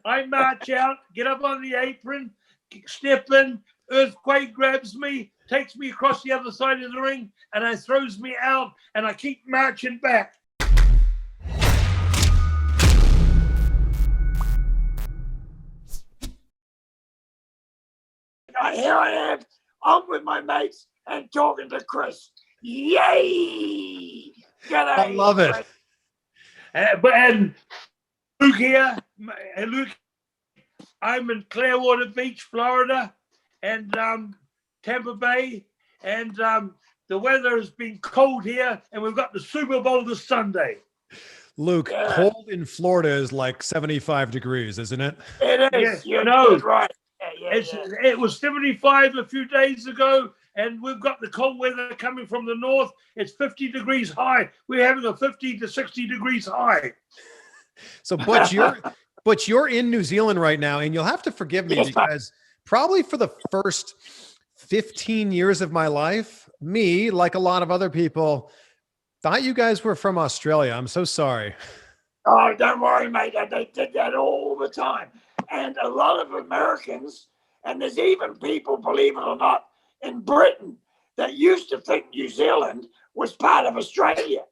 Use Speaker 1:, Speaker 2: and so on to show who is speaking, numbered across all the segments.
Speaker 1: I march out, get up on the apron, step in, Earthquake grabs me, takes me across the other side of the ring, and it throws me out, and I keep marching back. Here I am, I'm with my mates and talking to Chris. Yay! G'day,
Speaker 2: I love it.
Speaker 1: And Luke here, Luke, I'm in Clearwater Beach, Florida, and Tampa Bay, and the weather has been cold here, and we've got the Super Bowl this Sunday.
Speaker 2: Luke, cold in Florida is like 75 degrees, isn't it?
Speaker 1: It is. Yeah, you know, right. It was 75 a few days ago, and we've got the cold weather coming from the north. It's 50 degrees high. We're having a 50 to 60 degrees high.
Speaker 2: So, Butch, you're in New Zealand right now, and you'll have to forgive me because probably for the first 15 years of my life, me, like a lot of other people, thought you guys were from Australia. I'm so sorry.
Speaker 1: Oh, don't worry, mate. They did that all the time. And a lot of Americans, and there's even people, believe it or not, in Britain that used to think New Zealand was part of Australia.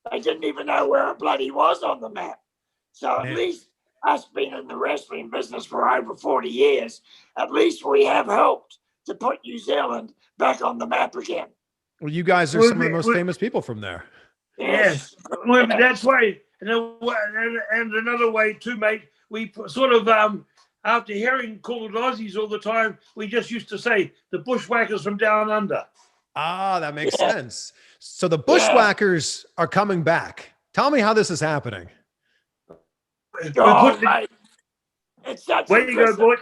Speaker 1: They didn't even know where it bloody was on the map. So at least us being in the wrestling business for over 40 years, at least we have helped to put New Zealand back on the map again.
Speaker 2: Well, you guys are some of the most famous people from there.
Speaker 1: Yes, that's right. And another way too, mate, we sort of, after hearing called Aussies all the time, we just used to say the Bushwhackers from down under.
Speaker 2: Ah, that makes sense. So the Bushwhackers are coming back. Tell me how this is happening.
Speaker 1: Oh, mate. It's such Way to go, Butch.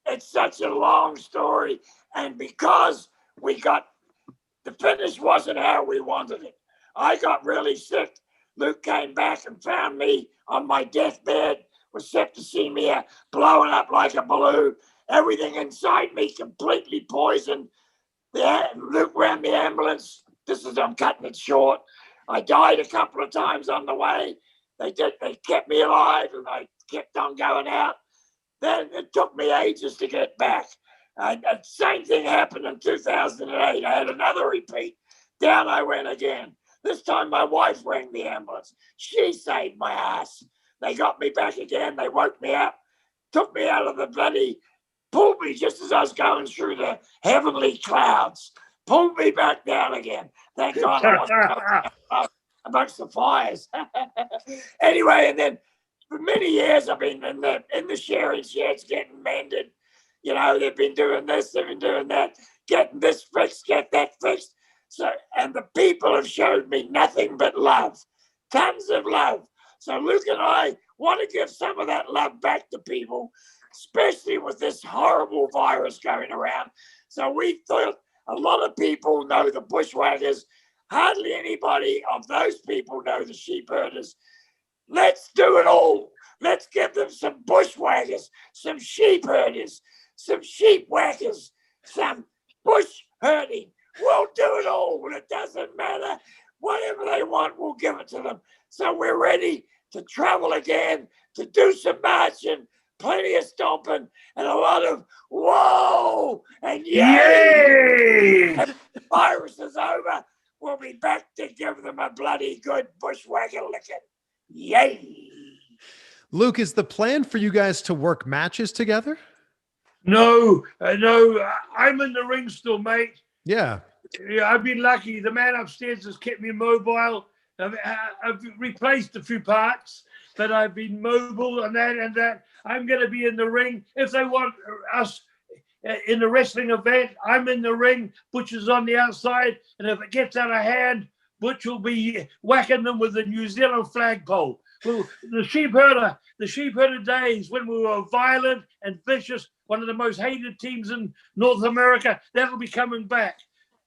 Speaker 1: It's such a long story. And because the finish wasn't how we wanted it. I got really sick. Luke came back and found me on my deathbed with septicemia, blowing up like a balloon. Everything inside me completely poisoned. Luke ran the ambulance. I'm cutting it short. I died a couple of times on the way. They kept me alive, and I kept on going out. Then it took me ages to get back. The same thing happened in 2008. I had another repeat. Down I went again. This time my wife rang the ambulance. She saved my ass. They got me back again. They woke me up, took me out of the bloody, pulled me just as I was going through the heavenly clouds, pulled me back down again. Thank God I wasn't amongst the fires. Anyway, and then for many years I've been in the sharing sheds getting mended. You know, they've been doing this, they've been doing that, getting this fixed, get that fixed. So, and the people have showed me nothing but love, tons of love. So Luke and I want to give some of that love back to people, especially with this horrible virus going around. So we thought a lot of people know the Bushwhackers. Hardly anybody of those people know the Sheepherders. Let's do it all. Let's give them some Bushwhackers, some Sheepherders, some Sheepwhackers, some bush herding. We'll do it all. It doesn't matter. Whatever they want, we'll give it to them. So we're ready to travel again, to do some marching, plenty of stomping, and a lot of whoa and yay. If the virus is over, we'll be back to give them a bloody good bushwhacker licking. Yay.
Speaker 2: Luke, is the plan for you guys to work matches together?
Speaker 1: No. I'm in the ring still, mate.
Speaker 2: Yeah,
Speaker 1: I've been lucky. The man upstairs has kept me mobile. I've replaced a few parts, but I've been mobile and that. I'm going to be in the ring. If they want us in a wrestling event, I'm in the ring. Butch is on the outside. And if it gets out of hand, Butch will be whacking them with the New Zealand flagpole. Well, the sheepherder days when we were violent and vicious, one of the most hated teams in North America, that'll be coming back.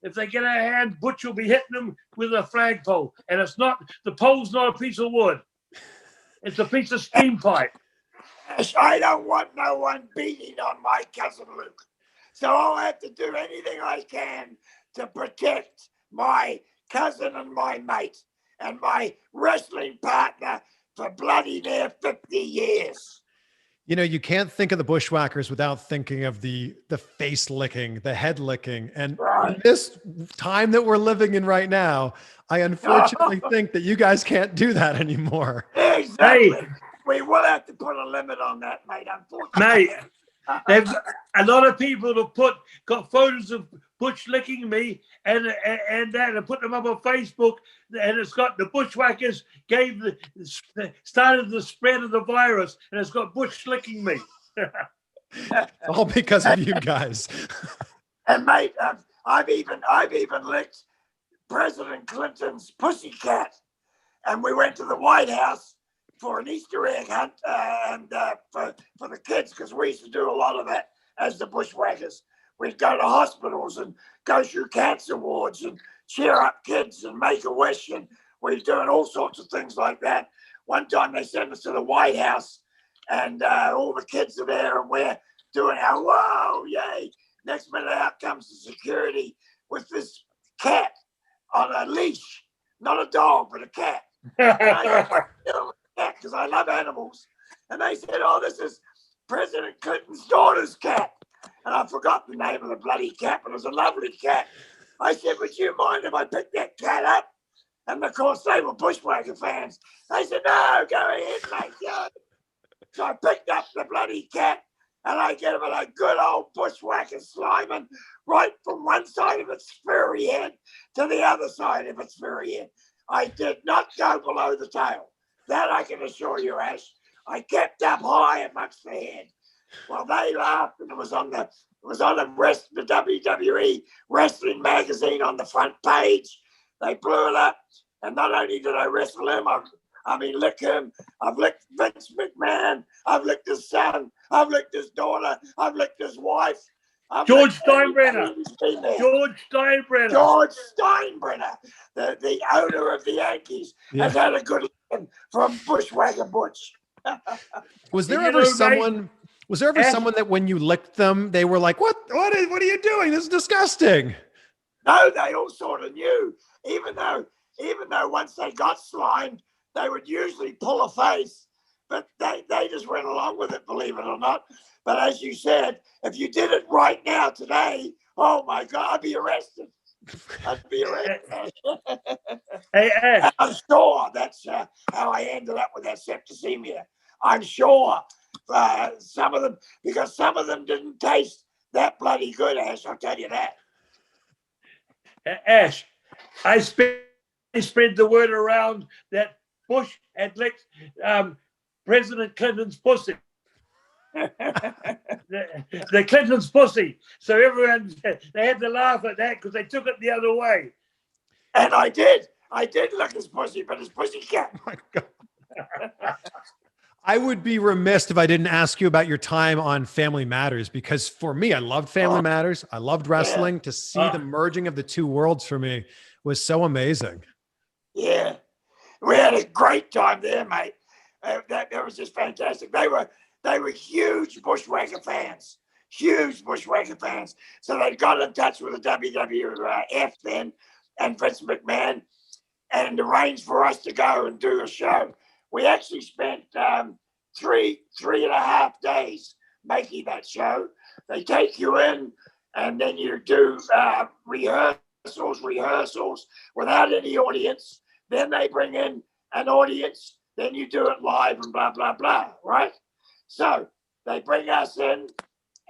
Speaker 1: If they get out of hand, Butch will be hitting them with a flagpole. And the pole's not a piece of wood. It's a piece of steam pipe. I don't want no one beating on my cousin Luke. So I'll have to do anything I can to protect my cousin and my mate and my wrestling partner for bloody near 50 years.
Speaker 2: You know, you can't think of the Bushwhackers without thinking of the face licking, the head licking. And in this time that we're living in right now, I unfortunately think that you guys can't do that anymore.
Speaker 1: Exactly. Hey, we will have to put a limit on that, mate, unfortunately.
Speaker 3: Mate, a lot of people have got photos of Butch licking me and that and put them up on Facebook, and it's got the Bushwhackers started the spread of the virus, and it's got Butch licking me.
Speaker 2: All because of you guys.
Speaker 1: And mate, I've even licked President Clinton's pussycat, and we went to the White House for an Easter egg hunt and for the kids, because we used to do a lot of that as the Bushwhackers. We'd go to hospitals and go through cancer wards and cheer up kids and make a wish, and we're doing all sorts of things like that. One time they sent us to the White House, and all the kids are there, and we're doing our whoa, yay. Next minute out comes the security with this cat on a leash, not a dog, but a cat. Because I love animals. And they said, oh, this is President Clinton's daughter's cat. And I forgot the name of the bloody cat, but it was a lovely cat. I said, would you mind if I picked that cat up? And of course, they were Bushwhacker fans. They said, no, go ahead, mate, go. So I picked up the bloody cat, and I gave it a good old Bushwhacker sliming right from one side of its furry head to the other side of its furry head. I did not go below the tail. That I can assure you, Ash. I kept up high amongst the head. Well, they laughed, and it was on the WWE Wrestling magazine on the front page. They blew it up, and not only did I wrestle him, lick him. I've licked Vince McMahon. I've licked his son. I've licked his daughter. I've licked his wife.
Speaker 3: George Steinbrenner. George
Speaker 1: Steinbrenner, the owner of the Yankees, has had a good look from Bushwhacker Butch.
Speaker 2: Was there ever someone that when you licked them, they were like, what are you doing? This is disgusting.
Speaker 1: No, they all sort of knew. Even though once they got slimed, they would usually pull a face, but they just went along with it, believe it or not. But as you said, if you did it right now today, oh my God, I'd be arrested.
Speaker 3: Hey, Ash.
Speaker 1: I'm sure that's how I ended up with that septicemia. I'm sure some of them, because some of them didn't taste that bloody good, Ash, I'll tell you that.
Speaker 3: Ash, I spread the word around that Bush had licked President Clinton's pussy. the Clinton's pussy. So everyone, they had to laugh at that because they took it the other way.
Speaker 1: And I did lick his pussy, but his pussy cat.
Speaker 2: Oh my God. I would be remiss if I didn't ask you about your time on Family Matters, because for me, I loved Family Matters. I loved wrestling. Yeah. To see the merging of the two worlds for me was so amazing.
Speaker 1: Yeah. We had a great time there, mate. That was just fantastic. They were huge Bushwhacker fans. So they got in touch with the WWF then and Vince McMahon and arranged for us to go and do a show. We actually spent 3.5 days making that show. They take you in, and then you do rehearsals without any audience. Then they bring in an audience. Then you do it live and blah, blah, blah, right? So they bring us in,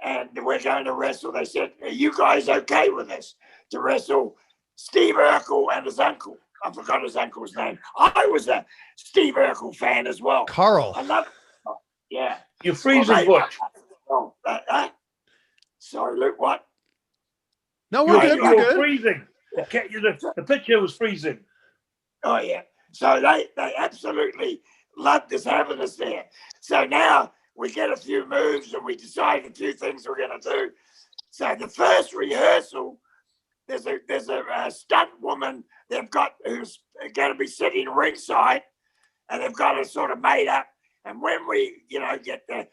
Speaker 1: and we're going to wrestle. They said, are you guys okay with this? To wrestle Steve Urkel and his uncle. I forgot his uncle's name. I was a Steve Urkel fan as well.
Speaker 2: Carl.
Speaker 1: I love it. Yeah.
Speaker 3: You're freezing, Butch.
Speaker 1: Sorry, Luke, what?
Speaker 2: No, we're good. We're good.
Speaker 3: Freezing. The picture was freezing.
Speaker 1: Oh, yeah. So they absolutely loved us having us there. So now we get a few moves and we decide a few things we're going to do. So the first rehearsal, there's a stunt woman they've got who's going to be sitting ringside, and they've got her sort of made up. And when we, get the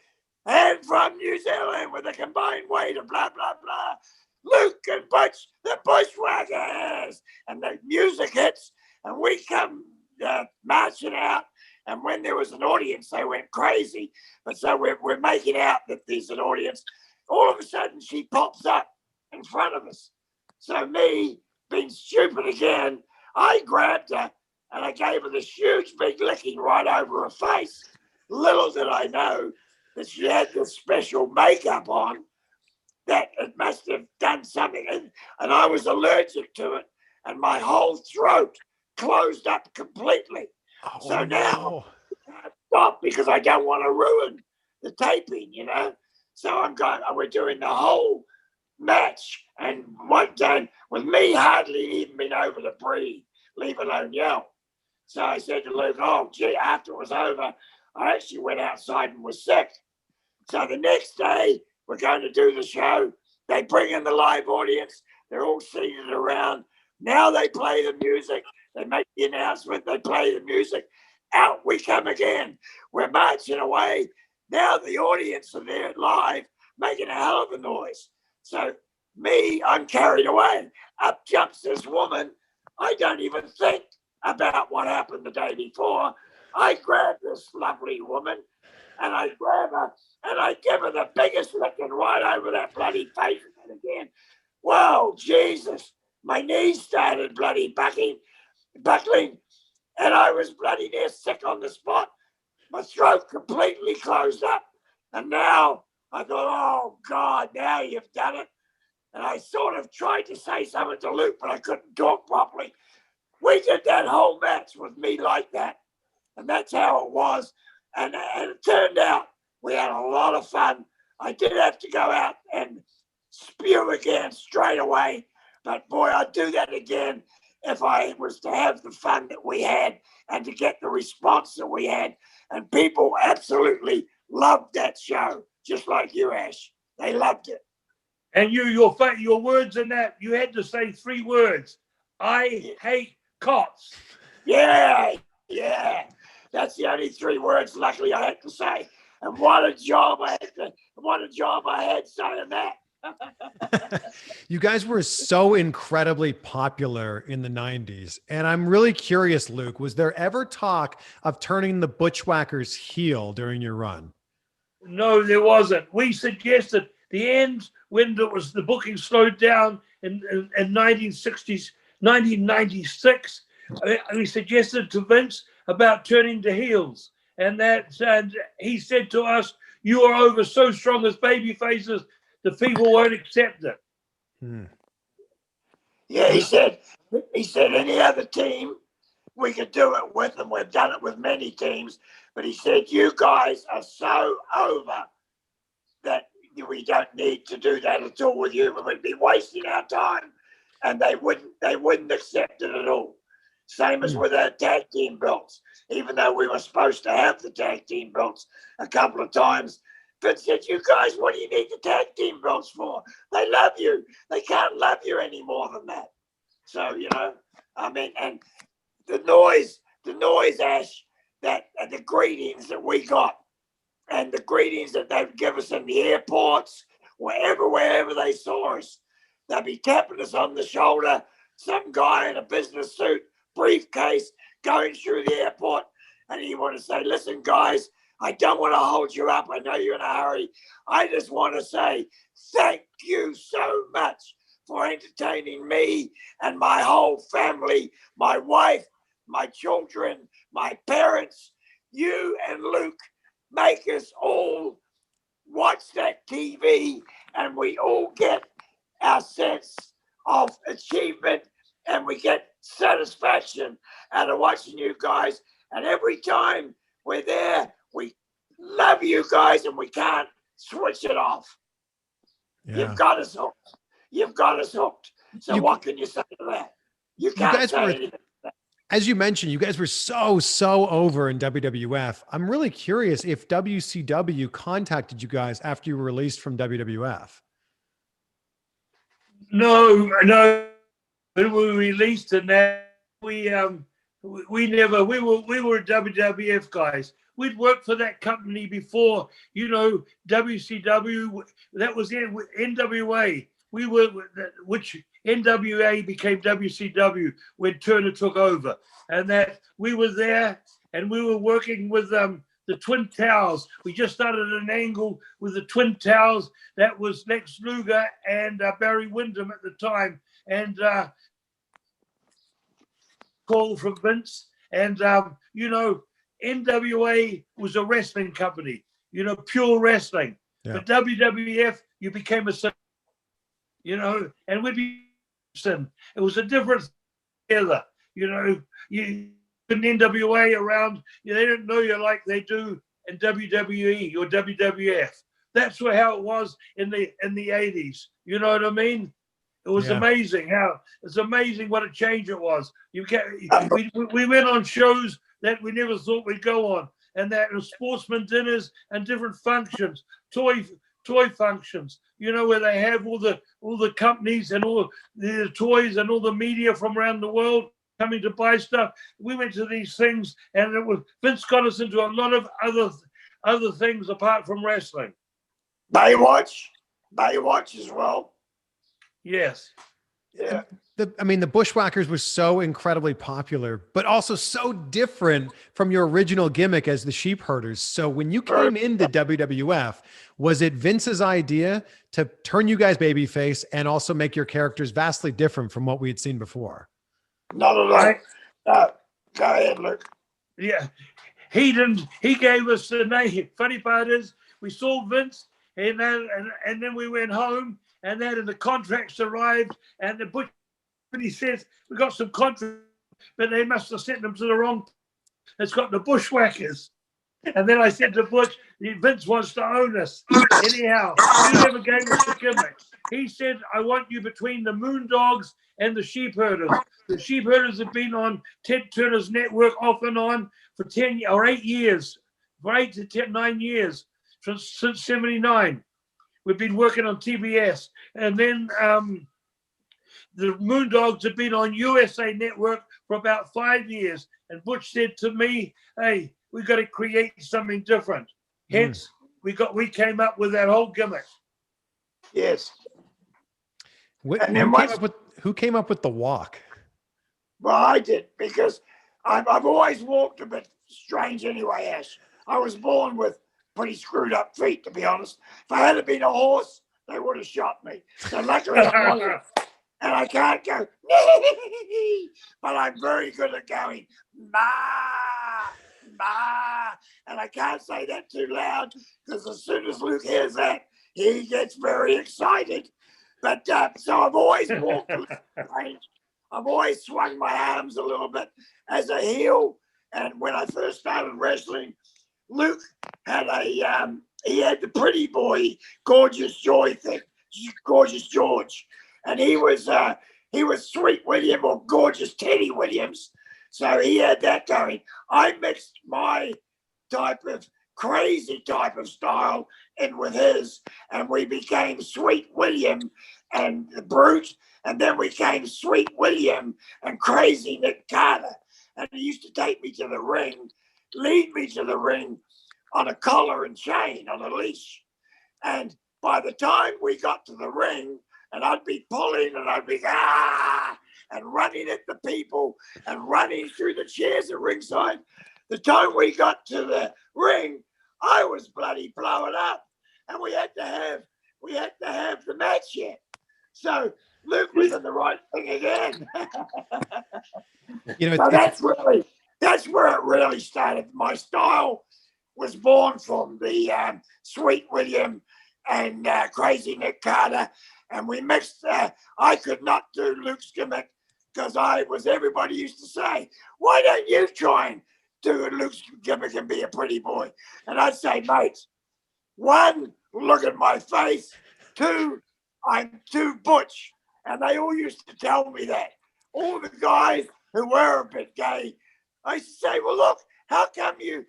Speaker 1: and from New Zealand with a combined weight of blah, blah, blah, Luke and Butch, the Bushwhackers, and the music hits, and we come marching out, And when there was an audience, they went crazy. But so we're making out that there's an audience. All of a sudden, she pops up in front of us. So me, being stupid again, I grabbed her and I gave her this huge big licking right over her face. Little did I know that she had this special makeup on, that it must have done something. And I was allergic to it. And my whole throat closed up completely.
Speaker 2: Oh,
Speaker 1: so now
Speaker 2: no.
Speaker 1: I can't stop because I don't want to ruin the taping, So we're doing the whole match. And one time with me hardly even been able to breathe, leave alone yell. So I said to Luke, oh, gee, after it was over, I actually went outside and was sick. So the next day, we're going to do the show. They bring in the live audience. They're all seated around. Now they play the music. They make the announcement. They play the music. Out we come again. We're marching away. Now the audience are there live, making a hell of a noise. So me, I'm carried away. Up jumps this woman. I don't even think about what happened the day before. I grab this lovely woman and I grab her and I give her the biggest licking right over that bloody face again. Whoa, Jesus. My knees started bloody buckling, and I was bloody near sick on the spot. My throat completely closed up. And now I thought, oh, God, now you've done it. And I sort of tried to say something to Luke, but I couldn't talk properly. We did that whole match with me like that. And that's how it was. And it turned out we had a lot of fun. I did have to go out and spew again straight away. But boy, I'd do that again if I was to have the fun that we had and to get the response that we had. And people absolutely loved that show, just like you, Ash. They loved it.
Speaker 3: And your words in that, you had to say 3 words. I hate cops.
Speaker 1: Yeah. That's the only 3 words, luckily, I had to say. And what a job I had saying that.
Speaker 2: You guys were so incredibly popular in the 90s. And I'm really curious, Luke, was there ever talk of turning the Bushwhackers heel during your run?
Speaker 3: No, there wasn't. We suggested the end when the booking slowed down in 1996. We suggested to Vince about turning to heels. And he said to us, you are over so strong as baby faces, the people won't accept it.
Speaker 1: Yeah, he said any other team we could do it with, and we've done it with many teams. But he said, you guys are so over that we don't need to do that at all with you. We'd be wasting our time. And they wouldn't accept it at all. Same as with our tag team belts. Even though we were supposed to have the tag team belts a couple of times, Vince said, you guys, what do you need the tag team belts for? They love you. They can't love you any more than that. So, and the noise, Ash, and the greetings that we got, and the greetings that they'd give us in the airports, wherever they saw us, they'd be tapping us on the shoulder, some guy in a business suit, briefcase, going through the airport, and he want to say, listen, guys, I don't want to hold you up. I know you're in a hurry. I just want to say thank you so much for entertaining me and my whole family, my wife, my children, my parents. You and Luke make us all watch that TV, and we all get our sense of achievement, and we get satisfaction out of watching you guys. And every time we're there, we love you guys, and we can't switch it off. Yeah. You've got us hooked. So what can you say to that? You can't say anything.
Speaker 2: As you mentioned, you guys were so over in WWF. I'm really curious if WCW contacted you guys after you were released from WWF.
Speaker 3: No. When we were released, and that we were WWF guys. We'd worked for that company before, WCW. That was NWA. Which NWA became WCW when Turner took over, and that we were there and we were working with the Twin Towers. We just started an angle with the Twin Towers. That was Lex Luger and Barry Windham at the time, and call from Vince. And you know, NWA was a wrestling company, you know, pure wrestling.
Speaker 2: Yeah.
Speaker 3: But WWF, you became a, you know, and we'd be, it was a different together, you know. You in NWA around, you know, they don't know you like they do in WWE or WWF. That's how it was in the 80s. You know what I mean? It was amazing it's amazing what a change it was. We went on shows that we never thought we'd go on, and that was sportsman dinners and different functions, toy functions, you know, where they have all the companies and all the toys and all the media from around the world coming to buy stuff. We went to these things, and it was Vince got us into a lot of other things apart from wrestling.
Speaker 1: Baywatch as well.
Speaker 3: Yes.
Speaker 1: Yeah.
Speaker 2: The Bushwhackers was so incredibly popular, but also so different from your original gimmick as the Sheepherders. So when you came into WWF, was it Vince's idea to turn you guys babyface and also make your characters vastly different from what we had seen before?
Speaker 1: Not at all. Go ahead, Luke.
Speaker 3: Yeah. He gave us the name. Funny part is, we saw Vince, and then we went home, and then the contracts arrived, and the Butch, he says, we got some contracts, but they must have sent them to the wrong. It's got the Bushwhackers. And then I said to Butch, Vince wants to own us. Anyhow, he never gave us the gimmick. He said, I want you between the Moondogs and the Sheepherders. The Sheepherders have been on Ted Turner's network off and on for 10 or 8 years, for 8 to 10, 9 years, since 79. We've been working on TBS. And then the Moondogs have been on USA Network for about 5 years. And Butch said to me, hey, we got to create something different. Hence, we came up with that whole gimmick.
Speaker 1: Yes.
Speaker 2: Who came up with the walk?
Speaker 1: Well, I did, because I've always walked a bit strange anyway, Ash. I was born with pretty screwed up feet, to be honest. If I had been a horse, they would have shot me. So luckily I wasn't. And I can't go, but I'm very good at going, ma, ma. And I can't say that too loud, because as soon as Luke hears that, he gets very excited. But so I've always walked a little strange. I've always swung my arms a little bit as a heel. And when I first started wrestling, Luke had he had the pretty boy, Gorgeous Joy thing, Gorgeous George. And he was Sweet William or Gorgeous Teddy Williams. So he had that going. I mixed my crazy type of style in with his, and we became Sweet William and the Brute, and then we became Sweet William and Crazy Nick Carter. And he used to take me to the ring, lead me to the ring on a collar and chain, on a leash. And by the time we got to the ring, and I'd be pulling and I'd be and running at the people and running through the chairs at ringside. The time we got to the ring, I was bloody blowing up, and we had to have the match yet. So Luke was in the right thing again. So that's where it really started. My style was born from the Sweet William and Crazy Nick Carter, and we mixed. I could not do Luke's gimmick because everybody used to say, "Why don't you try and do Luke's gimmick and be a pretty boy?" And I'd say, mate, 1, look at my face. 2, I'm too butch. And they all used to tell me that. All the guys who were a bit gay, I used to say, well, look, how come you're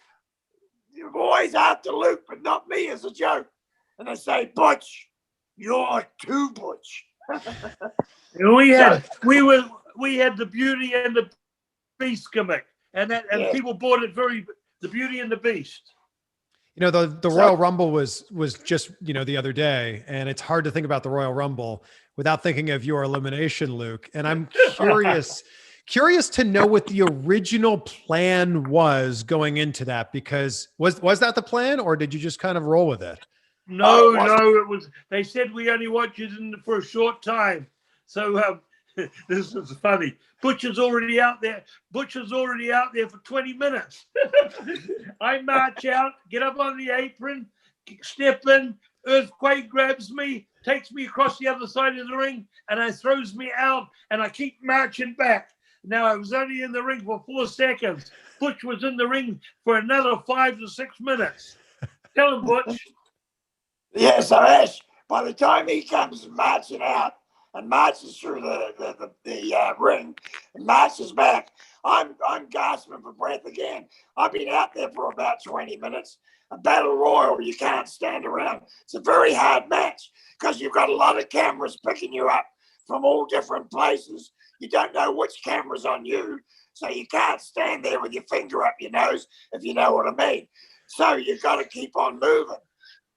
Speaker 1: always after Luke, but not me, as a joke? And they say, Butch, you're too butch.
Speaker 3: We had the Beauty and the Beast gimmick, and people bought it the Beauty and the Beast.
Speaker 2: The Royal Rumble was just, the other day, and it's hard to think about the Royal Rumble without thinking of your elimination, Luke. And I'm curious to know what the original plan was going into that, because was that the plan, or did you just kind of roll with it?
Speaker 3: No, it was. They said we only watch it for a short time. So this is funny. Butcher's already out there. Butcher's already out there for 20 minutes. I march out, get up on the apron, step in. Earthquake grabs me, takes me across the other side of the ring, and it throws me out, and I keep marching back. Now, I was only in the ring for 4 seconds. Butch was in the ring for another 5 to 6 minutes. Tell him, Butch.
Speaker 1: Yeah, so Ash, by the time he comes marching out and marches through the ring and marches back, I'm gasping for breath again. I've been out there for about 20 minutes. A battle royal, you can't stand around. It's a very hard match because you've got a lot of cameras picking you up from all different places. You don't know which camera's on you, so you can't stand there with your finger up your nose, if you know what I mean. So you've got to keep on moving.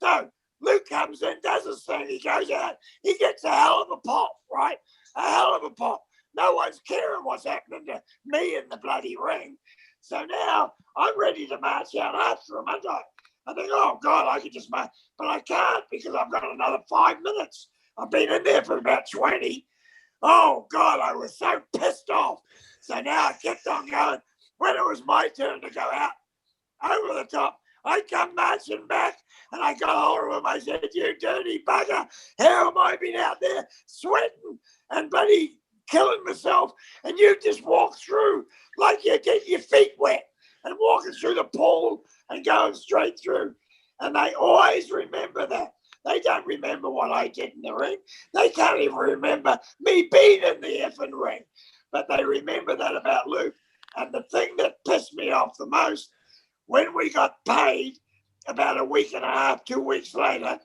Speaker 1: So Luke comes in, does his thing, he goes out, he gets a hell of a pop, right? A hell of a pop. No one's caring what's happening to me in the bloody ring. So now I'm ready to march out after him, aren't I? I think, oh God, I could just march, but I can't because I've got another 5 minutes. I've been in there for about 20. Oh God, I was so pissed off. So now I kept on going. When it was my turn to go out over the top, I come marching back and I got hold of him. I said, you dirty bugger, how am I been out there sweating and bloody killing myself, and you just walk through like you get your feet wet and walking through the pool and going straight through. And they always remember that. They don't remember what I did in the ring. They can't even remember me being in the effing ring. But they remember that about Luke. And the thing that pissed me off the most, when we got paid about a week and a half, 2 weeks later,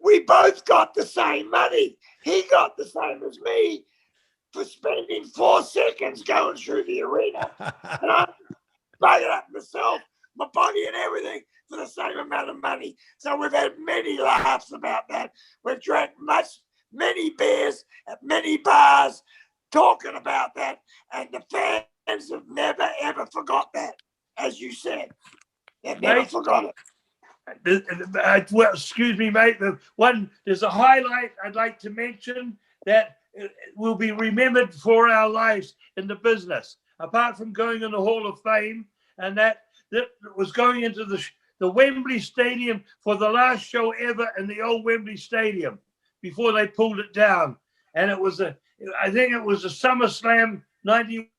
Speaker 1: we both got the same money. He got the same as me for spending 4 seconds going through the arena. And I'm bugging up myself, my body and everything for the same amount of money. So we've had many laughs about that. We've drank many beers at many bars talking about that. And the fans have never, ever forgot that, as you said. They've never forgot it.
Speaker 3: Well, excuse me, mate. There's a highlight I'd like to mention that will be remembered for our lives in the business. Apart from going in the Hall of Fame, and that was going into the Wembley Stadium for the last show ever in the old Wembley Stadium before they pulled it down. And I think it was a SummerSlam 90.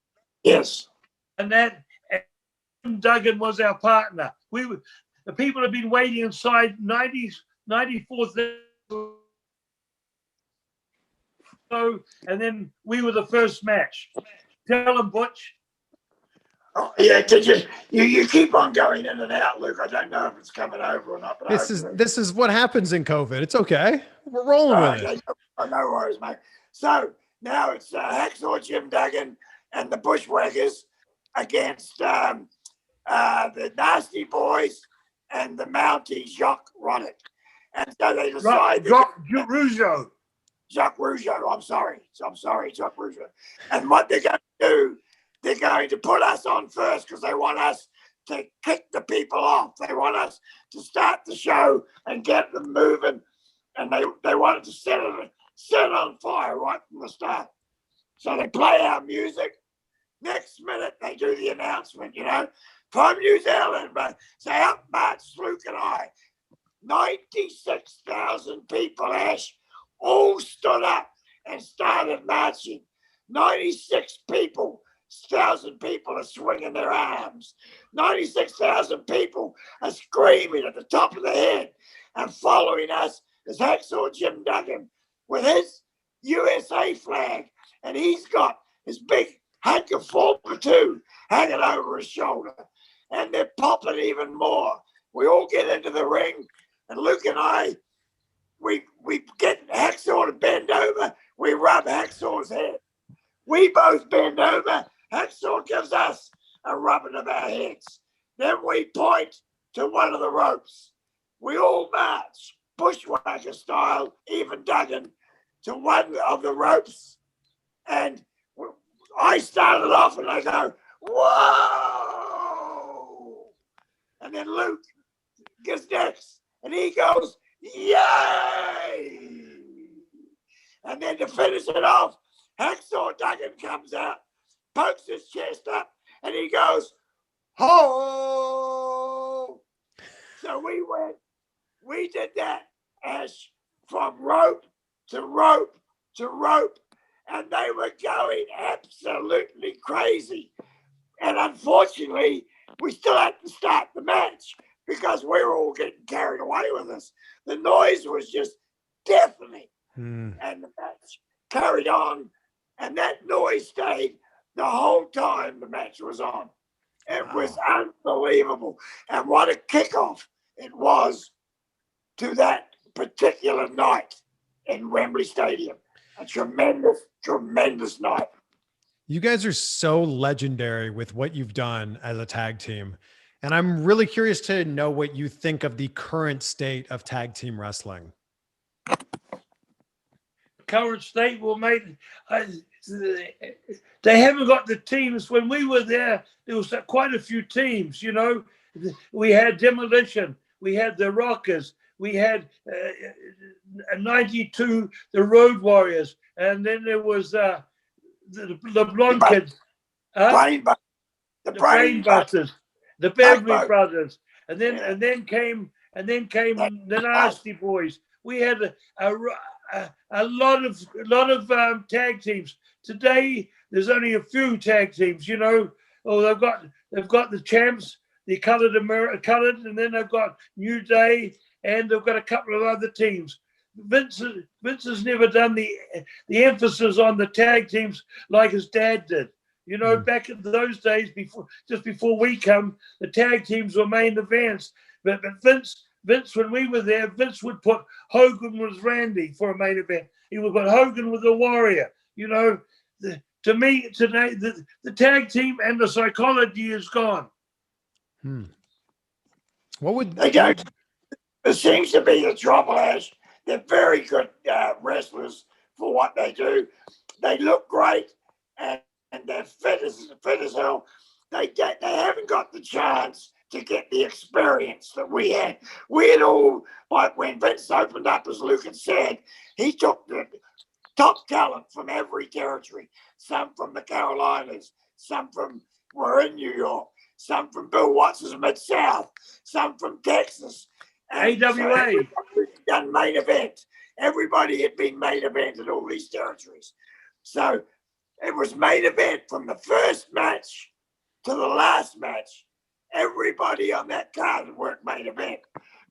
Speaker 1: Yes.
Speaker 3: And Duggan was our partner. The people have been waiting inside 94th. And then we were the first match. Tell them, Butch.
Speaker 1: Oh, yeah, you keep on going in and out, Luke. I don't know if it's coming over or not. But
Speaker 2: this is what happens in COVID. It's okay. We're rolling with it.
Speaker 1: No worries, mate. So now it's Hacksaw Jim Duggan and the Bushwhackers against the Nasty Boys and the Mountie Jacques Roddick. And so they decide...
Speaker 3: Jacques Rougeau.
Speaker 1: Jacques Rougeau, I'm sorry, Jacques Rougeau. And what they're going to do, they're going to put us on first because they want us to kick the people off. They want us to start the show and get them moving. And they wanted to set it on fire right from the start. So they play our music. Next minute, they do the announcement, from New Zealand. But say up march Luke and I. 96,000 people, Ash, all stood up and started marching. 96,000 people are swinging their arms. 96,000 people are screaming at the top of their head. And following us is Hacksaw Jim Duggan with his USA flag. And he's got his big hunk of Formula 2 hanging over his shoulder. And they're popping even more. We all get into the ring, and Luke and I, we get Hacksaw to bend over. We rub Hacksaw's head. We both bend over. Hacksaw gives us a rubbing of our heads. Then we point to one of the ropes. We all march, bushwhacker style, even Duggan, to one of the ropes. And I started off and I go, whoa! And then Luke gets next and he goes, yay! And then to finish it off, Hacksaw Duggan comes out, pokes his chest up, and he goes, ho! So we did that, Ash, from rope to rope to rope, and they were going absolutely crazy. And unfortunately, we still had to start the match because we were all getting carried away with us. The noise was just deafening. And the match carried on, and that noise stayed the whole time the match was on. It was unbelievable. And what a kickoff it was to that particular night in Wembley Stadium. A tremendous, tremendous night.
Speaker 2: You guys are so legendary with what you've done as a tag team. And I'm really curious to know what you think of the current state of tag team wrestling.
Speaker 3: Current state will make they haven't got the teams. When we were there was quite a few teams. You know, we had Demolition, we had the Rockers, we had 92 the Road Warriors, and then there was the blonde kids,
Speaker 1: the
Speaker 3: Brain Busters, the Beverly Brothers, and then came the Nasty Boys. We had a lot of tag teams. Today there's only a few tag teams. You know, they've got the Champs, the colored, and then they've got New Day, and they've got a couple of other teams. Vince has never done the emphasis on the tag teams like his dad did. You know, back in those days, before we come, the tag teams were main events. But Vince, when we were there, Vince would put Hogan with Randy for a main event. He would put Hogan with the Warrior. You know, to me today, the tag team and the psychology is gone.
Speaker 2: What would
Speaker 1: they don't? It seems to be the trouble, Ash. They're very good wrestlers for what they do. They look great, and they're fit as hell. They haven't got the chance to get the experience that we had. We had all, like when Vince opened up, as Luke had said, he took the top talent from every territory. Some from the Carolinas, some were in New York, some from Bill Watts's Mid-South, some from Texas.
Speaker 3: AWA.
Speaker 1: So done main event. Everybody had been main event in all these territories. So it was main event from the first match to the last match. Everybody on that card worked main event.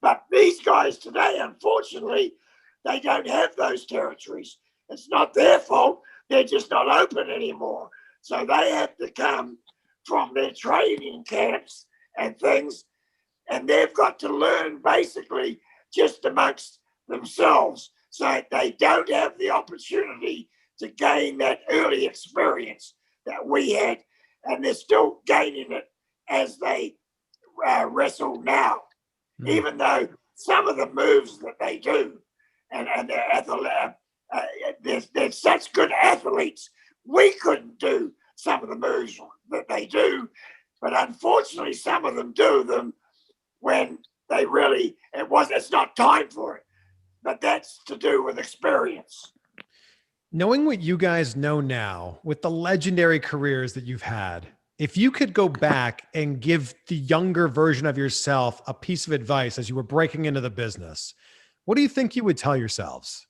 Speaker 1: But these guys today, unfortunately, they don't have those territories. It's not their fault. They're just not open anymore. So they have to come from their training camps and things, and they've got to learn basically just amongst themselves. So they don't have the opportunity to gain that early experience that we had, and they're still gaining it as they wrestle now. Even though some of the moves that they do, and they're such good athletes, we couldn't do some of the moves that they do, but unfortunately some of them do them when they really, it's not time for it, but that's to do with experience.
Speaker 2: Knowing what you guys know now, with the legendary careers that you've had, if you could go back and give the younger version of yourself a piece of advice as you were breaking into the business, what do you think you would tell yourselves?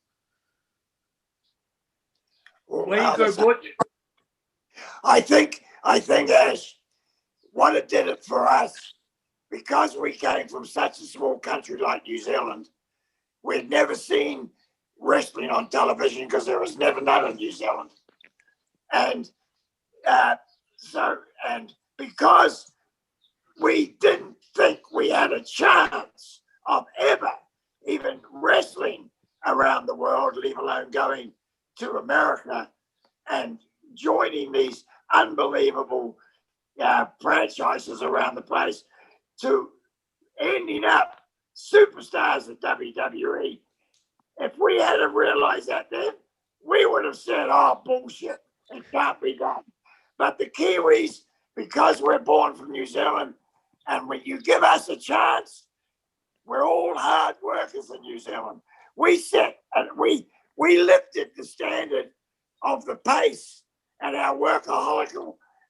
Speaker 3: Where you go, Butch?
Speaker 1: I think, Ash, what it did it for us, because we came from such a small country like New Zealand, we'd never seen wrestling on television because there was never none in New Zealand. And and because we didn't think we had a chance of ever even wrestling around the world, leave alone going to America and joining these unbelievable franchises around the place, to ending up superstars at WWE. If we had realized that then, we would have said, oh, bullshit, it can't be done. But the Kiwis, because we're born from New Zealand, and when you give us a chance, we're all hard workers in New Zealand. We set and we lifted the standard of the pace and our workaholic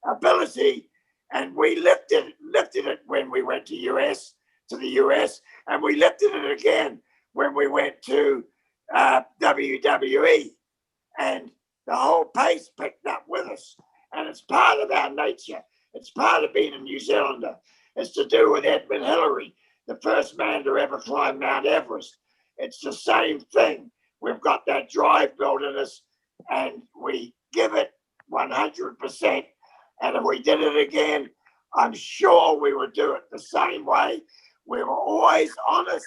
Speaker 1: ability, and we lifted it when we went to the US, and we lifted it again when we went to WWE, and the whole pace picked up with us, and it's part of our nature. It's part of being a New Zealander. It's to do with Edmund Hillary, the first man to ever climb Mount Everest. It's the same thing. We've got that drive built in us, and we give it 100%. And if we did it again, I'm sure we would do it the same way. We were always honest.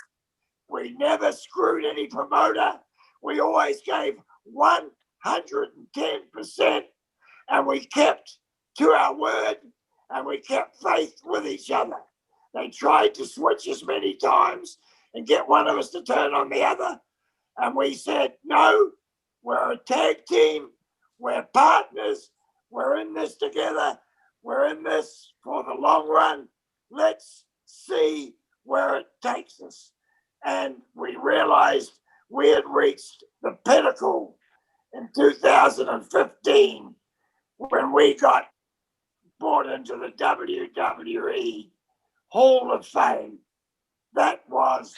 Speaker 1: We never screwed any promoter. We always gave 110%, and we kept to our word, and we kept faith with each other. They tried to switch us many times and get one of us to turn on the other. And we said, no, we're a tag team. We're partners. We're in this together. We're in this for the long run. Let's see where it takes us. And we realized we had reached the pinnacle in 2015 when we got brought into the WWE Hall of Fame. That was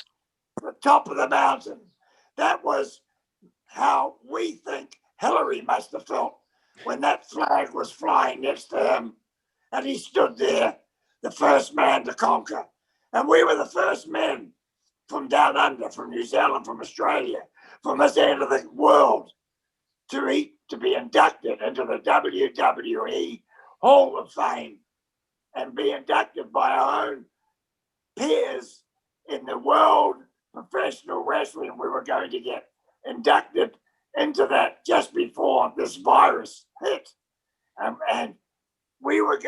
Speaker 1: the top of the mountain. That was how we think Hillary must have felt when that flag was flying next to him, and he stood there, the first man to conquer. And we were the first men from down under, from New Zealand, from Australia, from this end of the world, to be inducted into the WWE Hall of Fame and be inducted by our own peers in the world professional wrestling. We were going to get inducted into that just before this virus hit, and we were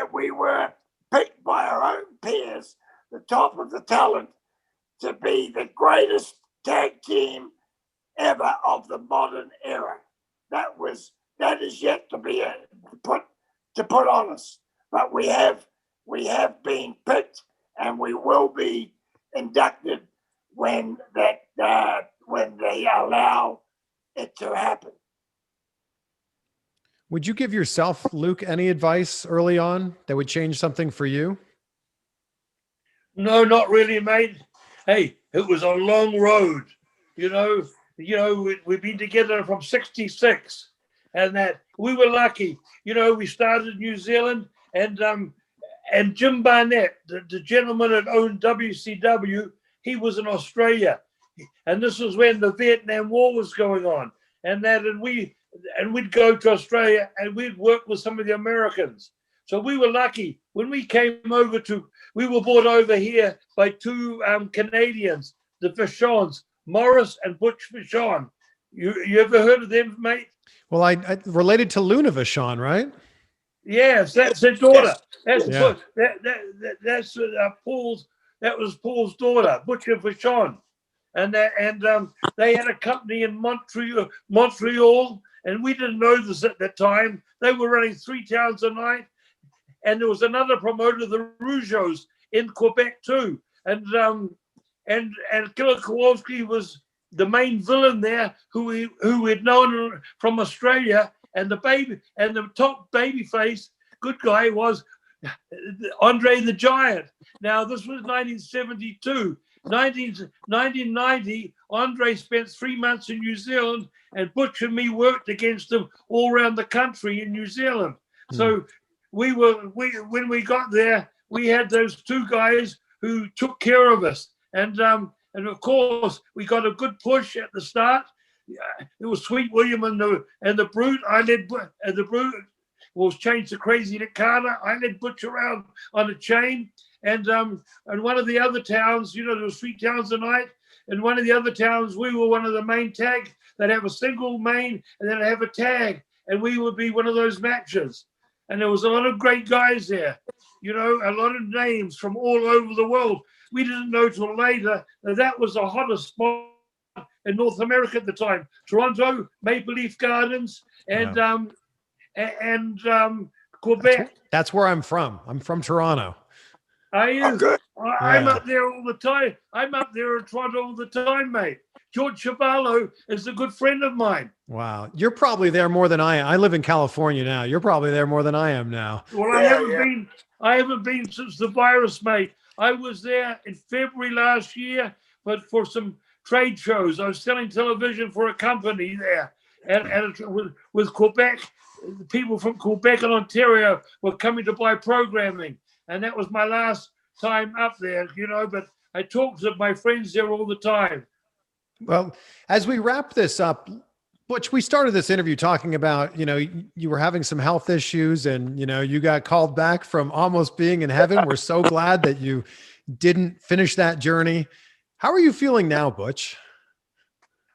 Speaker 1: picked by our own peers, the top of the talent, to be the greatest tag team ever of the modern era. That is yet to be put on us, but we have been picked, and we will be inducted when they allow it to happen.
Speaker 2: Would you give yourself, Luke, any advice early on that would change something for you?
Speaker 3: No, not really, mate. Hey, it was a long road. We've been together from '66, and that we were lucky. We started in New Zealand, and Jim Barnett, the gentleman that owned WCW, he was in Australia, and this was when the Vietnam War was going on, and we'd go to Australia and we'd work with some of the Americans. So we were lucky when we came over we were brought over here by two Canadians, the Vachons, Morris and Butch Vachon. You ever heard of them, mate?
Speaker 2: Well, I related to Luna Vachon, right?
Speaker 3: Yes, that's her daughter. That's
Speaker 2: yeah.
Speaker 3: that's Paul's. That was Paul's daughter, Butcher Vachon, and they had a company in Montreal, and we didn't know this at the time. They were running 3 towns a night, and there was another promoter, the Rougeaus, in Quebec too, and Killer Kowalski was the main villain there, who we'd known from Australia, and the top babyface good guy was Andre the Giant. Now this was 1972. 1990, Andre spent 3 months in New Zealand, and Butch and me worked against him all around the country in New Zealand. So when we got there, we had those 2 guys who took care of us, and of course we got a good push at the start. It was Sweet William and the Brute. I led the Brute was changed to Crazy Nick Carter. I led Butch around on a chain, and one of the other towns, there was 3 towns a night, and one of the other towns we were one of the main tag. They'd have a single main and then have a tag, and we would be one of those matches. And there was a lot of great guys there, a lot of names from all over the world. We didn't know till later that was the hottest spot in North America at the time. Toronto, Maple Leaf Gardens, and Quebec.
Speaker 2: That's where I'm from. I'm from Toronto.
Speaker 3: Are you?
Speaker 1: Oh, good.
Speaker 3: I'm
Speaker 2: Yeah.
Speaker 3: up there all the time. I'm up there in Toronto all the time, mate. George Chavallo is a good friend of mine.
Speaker 2: Wow. You're probably there more than I am. I live in California now. You're probably there more than I am now.
Speaker 3: Well, I haven't been since the virus, mate. I was there in February last year, but for some trade shows. I was selling television for a company there, and with Quebec, the people from Quebec and Ontario were coming to buy programming, and that was my last time up there, But I talk to my friends there all the time.
Speaker 2: Well, as we wrap this up, Butch, we started this interview talking about, you were having some health issues and, you got called back from almost being in heaven. We're so glad that you didn't finish that journey. How are you feeling now, Butch?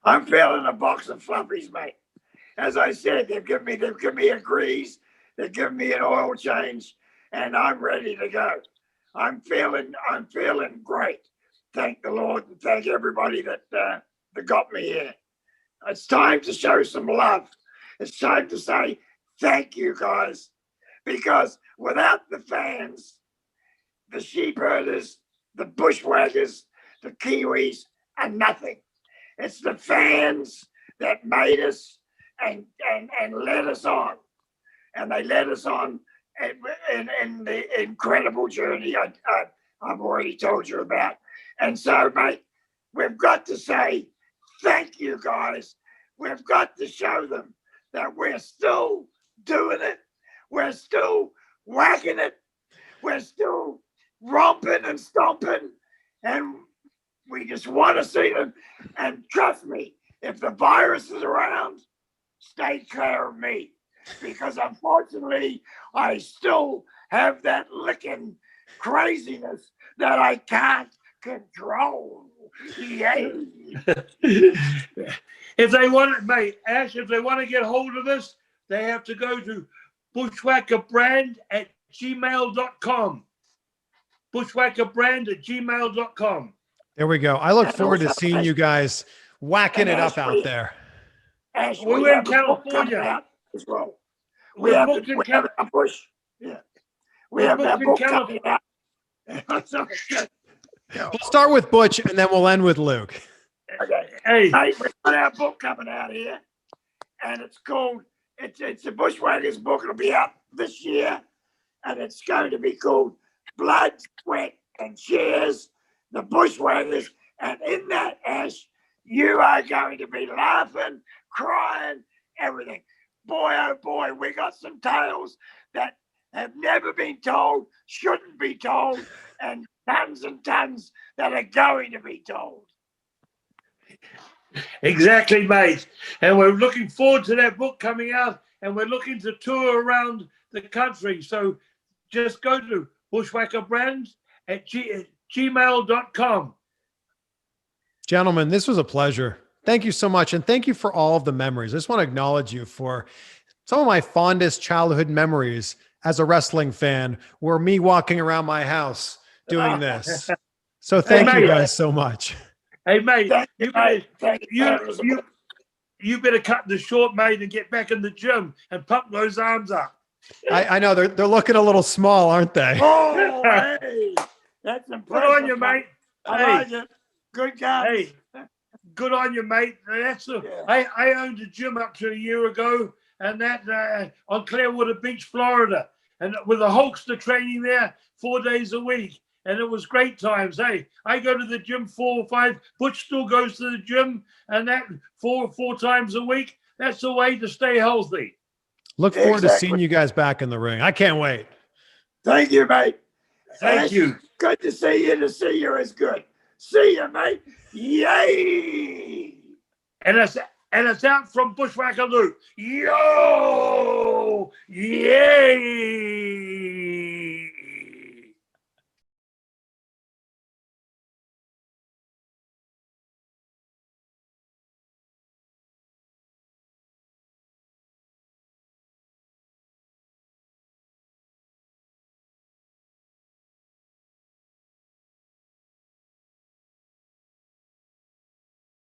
Speaker 1: I'm feeling a box of fluffies, mate. As I said, they've given me a grease, they've given me an oil change, and I'm ready to go. I'm feeling great. Thank the Lord and thank everybody that got me here. It's time to show some love. It's time to say thank you, guys, because without the fans, the Sheepherders, the Bushwhackers, the Kiwis are nothing. It's the fans that made us and led us on. And they led us on in the incredible journey I've already told you about. And so, mate, we've got to say thank you, guys. We've got to show them that we're still doing it. We're still whacking it. We're still romping and stomping. And we just want to see them. And trust me, if the virus is around, stay clear of me. Because unfortunately, I still have that licking craziness that I can't control. Yay.
Speaker 3: If they want it, mate, Ash, if they want to get hold of us, they have to go to bushwhackerbrand@gmail.com. Bushwhackerbrand@gmail.com.
Speaker 2: There we go. I look forward to seeing you guys whacking it up out there.
Speaker 1: Ash,
Speaker 3: we're in California
Speaker 1: as well.
Speaker 3: We're booked in California.
Speaker 1: Bush. Yeah. We have that book coming out.
Speaker 2: We'll start with Butch and then we'll end with Luke.
Speaker 1: Okay.
Speaker 3: Hey,
Speaker 1: we've got our book coming out here, and it's called, it's a Bushwhackers book. It'll be out this year, and it's going to be called Blood, Sweat, and Cheers, the Bushwhackers. And in that, Ash, you are going to be laughing, crying, everything. Boy, oh boy, we got some tales that have never been told, shouldn't be told, and tons that are going to be told.
Speaker 3: Exactly, mate. And we're looking forward to that book coming out, and we're looking to tour around the country. So just go to bushwhackerbrand@gmail.com.
Speaker 2: Gentlemen, this was a pleasure. Thank you so much. And thank you for all of the memories. I just want to acknowledge you for some of my fondest childhood memories as a wrestling fan were me walking around my house doing this. So thank you guys so much.
Speaker 3: Hey, mate, you better cut this short, mate, and get back in the gym and pump those arms up.
Speaker 2: I know they're looking a little small, aren't they?
Speaker 1: Oh, hey, that's impressive.
Speaker 3: Good on you, mate.
Speaker 1: I like it. Good guys.
Speaker 3: Hey, good on you, mate. I owned a gym up to a year ago, and that on Clearwater Beach, Florida, and with a Hulkster training there 4 days a week. And it was great times. Hey, I go to the gym 4 or 5. Butch still goes to the gym, and that four times a week. That's the way to stay healthy.
Speaker 2: Look forward to seeing you guys back in the ring. I can't wait.
Speaker 1: Thank you, mate.
Speaker 3: Thank you.
Speaker 1: Good to see you. To see you is good. See you, mate. Yay!
Speaker 3: And it's out from Bushwhacker Luke. Yo! Yay!